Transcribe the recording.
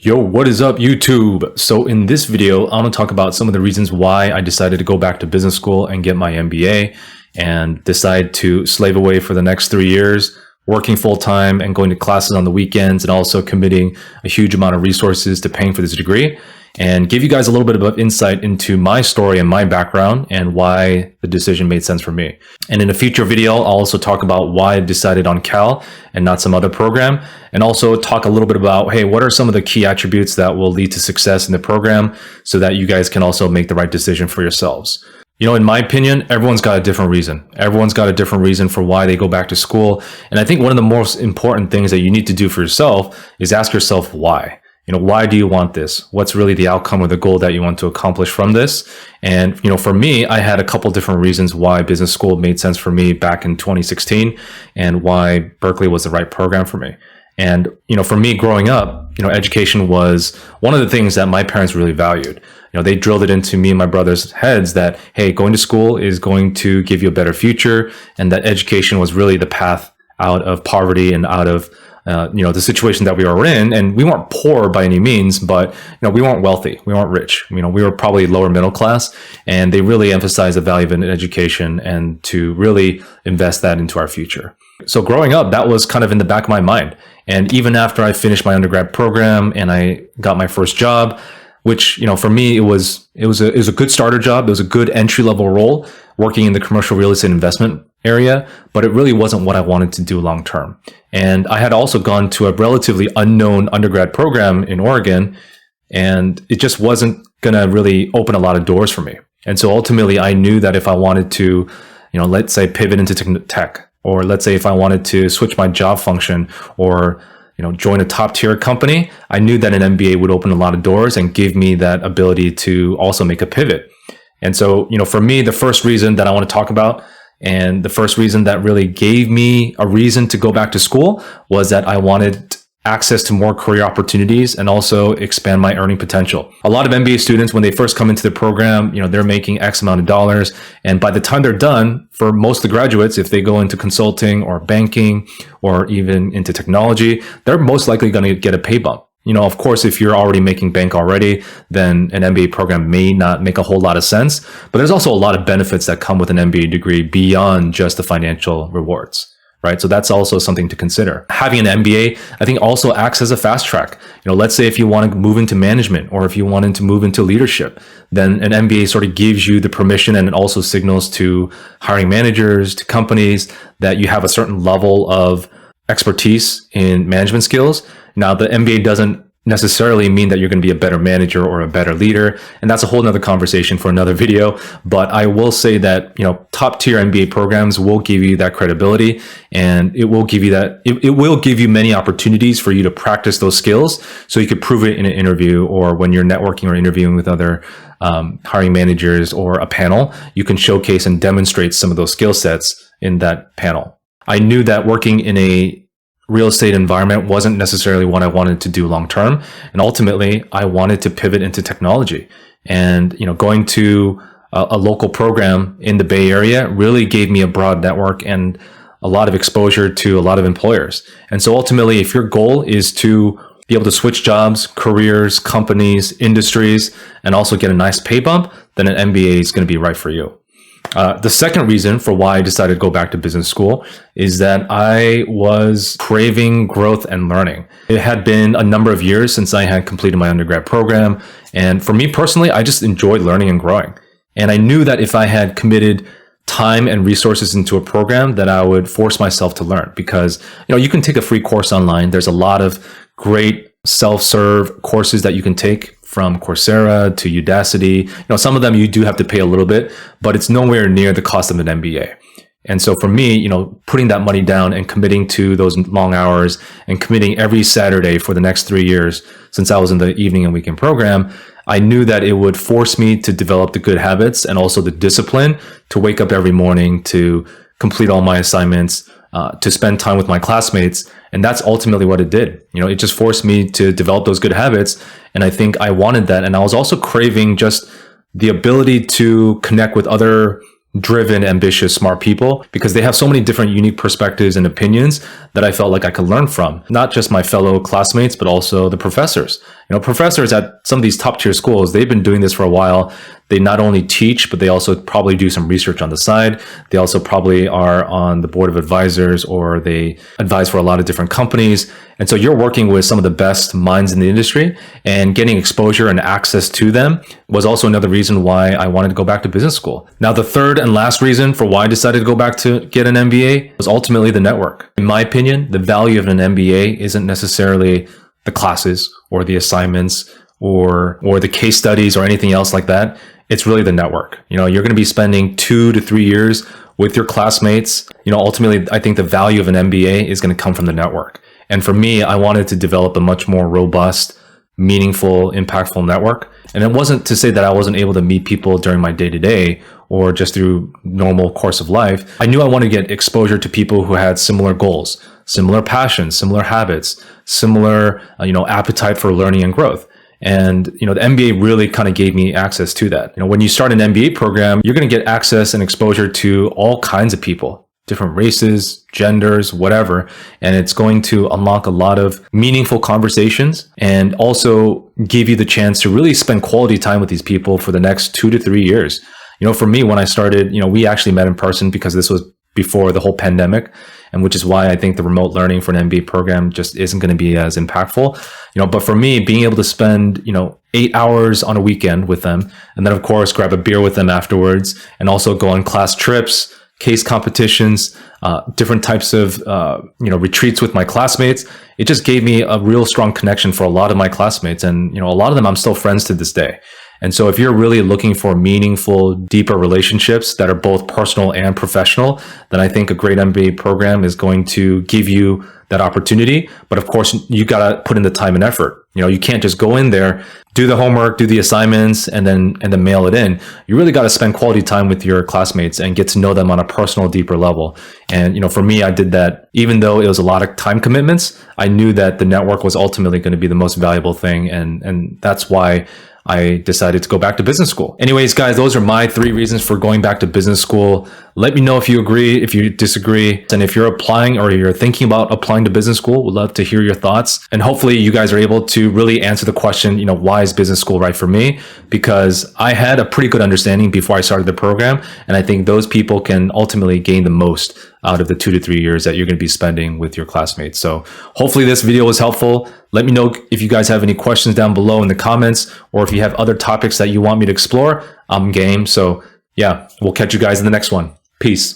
Yo, what is up, YouTube? So in this video, I'm going to talk about some of the reasons why I decided to go back to business school and get my MBA and decide to slave away for the next 3 years, working full time and going to classes on the weekends and also committing a huge amount of resources to paying for this degree, and give you guys a little bit of insight into my story and my background and why the decision made sense for me. And in a future video, I'll also talk about why I decided on Cal and not some other program, and also talk a little bit about, hey, what are some of the key attributes that will lead to success in the program so that you guys can also make the right decision for yourselves. You know, in my opinion, everyone's got a different reason. Everyone's got a different reason for why they go back to school. And I think one of the most important things that you need to do for yourself is ask yourself why. You know, why do you want this? What's really the outcome or the goal that you want to accomplish from this? And, you know, for me, I had a couple different reasons why business school made sense for me back in 2016 and why Berkeley was the right program for me. And, you know, for me growing up, you know, education was one of the things that my parents really valued. You know, they drilled it into me and my brother's heads that, hey, going to school is going to give you a better future, and that education was really the path out of poverty and out of you know, the situation that we were in. And we weren't poor by any means, but, you know, we weren't wealthy. We weren't rich. You know, we were probably lower middle class, and they really emphasized the value of an education and to really invest that into our future. So growing up, that was kind of in the back of my mind. And even after I finished my undergrad program and I got my first job, which, you know, for me, it was a good starter job. It was a good entry level role working in the commercial real estate investment area, but it really wasn't what I wanted to do long term. And I had also gone to a relatively unknown undergrad program in Oregon, and it just wasn't going to really open a lot of doors for me. And so ultimately, I knew that if I wanted to, you know, let's say pivot into tech, or let's say if I wanted to switch my job function or, you know, join a top tier company, I knew that an MBA would open a lot of doors and give me that ability to also make a pivot. And so, you know, for me, the first reason that I want to talk about, and the first reason that really gave me a reason to go back to school, was that I wanted access to more career opportunities and also expand my earning potential. A lot of MBA students, when they first come into the program, you know, they're making X amount of dollars. And by the time they're done, for most of the graduates, if they go into consulting or banking or even into technology, they're most likely going to get a pay bump. You know, of course, if you're already making bank already, then an MBA program may not make a whole lot of sense. But there's also a lot of benefits that come with an MBA degree beyond just the financial rewards, right? So that's also something to consider. Having an MBA, I think, also acts as a fast track. You know, let's say if you want to move into management or if you wanted to move into leadership, then an MBA sort of gives you the permission, and it also signals to hiring managers, to companies, that you have a certain level of expertise in management skills. Now, the MBA doesn't necessarily mean that you're going to be a better manager or a better leader, and that's a whole nother conversation for another video. But I will say that, you know, top tier MBA programs will give you that credibility, and it will give you that, it will give you many opportunities for you to practice those skills, so you could prove it in an interview, or when you're networking or interviewing with other hiring managers or a panel, you can showcase and demonstrate some of those skill sets in that panel. I knew that working in a real estate environment wasn't necessarily what I wanted to do long term, and ultimately I wanted to pivot into technology. And, you know, going to a local program in the Bay Area really gave me a broad network and a lot of exposure to a lot of employers. And so ultimately, if your goal is to be able to switch jobs, careers, companies, industries, and also get a nice pay bump, then an MBA is going to be right for you. The second reason for why I decided to go back to business school is that I was craving growth and learning. It had been a number of years since I had completed my undergrad program. And for me personally, I just enjoyed learning and growing. And I knew that if I had committed time and resources into a program, that I would force myself to learn, because, you know, you can take a free course online. There's a lot of great self-serve courses that you can take, from Coursera to Udacity. You know, some of them you do have to pay a little bit, but it's nowhere near the cost of an MBA. And so for me, you know, putting that money down and committing to those long hours and committing every Saturday for the next 3 years, since I was in the evening and weekend program, I knew that it would force me to develop the good habits and also the discipline to wake up every morning, to complete all my assignments, to spend time with my classmates. And that's ultimately what it did. You know, it just forced me to develop those good habits. And I think I wanted that. And I was also craving just the ability to connect with other driven, ambitious, smart people, because they have so many different unique perspectives and opinions that I felt like I could learn from, not just my fellow classmates, but also the professors. Professors at some of these top tier schools, they've been doing this for a while. They not only teach, but they also probably do some research on the side. They also probably are on the board of advisors, or they advise for a lot of different companies. And so you're working with some of the best minds in the industry, and getting exposure and access to them was also another reason why I wanted to go back to business school. Now, the third and last reason for why I decided to go back to get an MBA was ultimately the network. In my opinion, the value of an MBA isn't necessarily the classes or the assignments or the case studies or anything else like that. It's really the network. You're going to be spending 2 to 3 years with your classmates. Ultimately, I think the value of an MBA is going to come from the network. And for me, I wanted to develop a much more robust, meaningful, impactful network. And it wasn't to say that I wasn't able to meet people during my day-to-day or just through normal course of life. I knew I wanted to get exposure to people who had similar goals, similar passions, similar habits, similar, appetite for learning and growth. And, the MBA really kind of gave me access to that. When you start an MBA program, you're going to get access and exposure to all kinds of people, different races, genders, whatever. And it's going to unlock a lot of meaningful conversations and also give you the chance to really spend quality time with these people for the next 2 to 3 years. For me, when I started, we actually met in person because this was before the whole pandemic, and which is why I think the remote learning for an MBA program just isn't going to be as impactful. But for me, being able to spend, 8 hours on a weekend with them, and then of course grab a beer with them afterwards, and also go on class trips, case competitions, different types of, retreats with my classmates. It just gave me a real strong connection for a lot of my classmates. And, a lot of them I'm still friends to this day. And so if you're really looking for meaningful, deeper relationships that are both personal and professional, then I think a great MBA program is going to give you that opportunity. But of course, you got to put in the time and effort. You can't just go in there, do the homework, do the assignments, and then mail it in. You really got to spend quality time with your classmates and get to know them on a personal, deeper level. And, for me, I did that. Even though it was a lot of time commitments, I knew that the network was ultimately going to be the most valuable thing. And that's why I decided to go back to business school. Anyways, guys, those are my 3 reasons for going back to business school. Let me know if you agree, if you disagree, and if you're applying or you're thinking about applying to business school. We'd love to hear your thoughts. And hopefully you guys are able to really answer the question, why is business school right for me? Because I had a pretty good understanding before I started the program. And I think those people can ultimately gain the most out of the 2 to 3 years that you're going to be spending with your classmates. So hopefully this video was helpful. Let me know if you guys have any questions down below in the comments, or if you have other topics that you want me to explore. I'm game. So yeah, we'll catch you guys in the next one. Peace.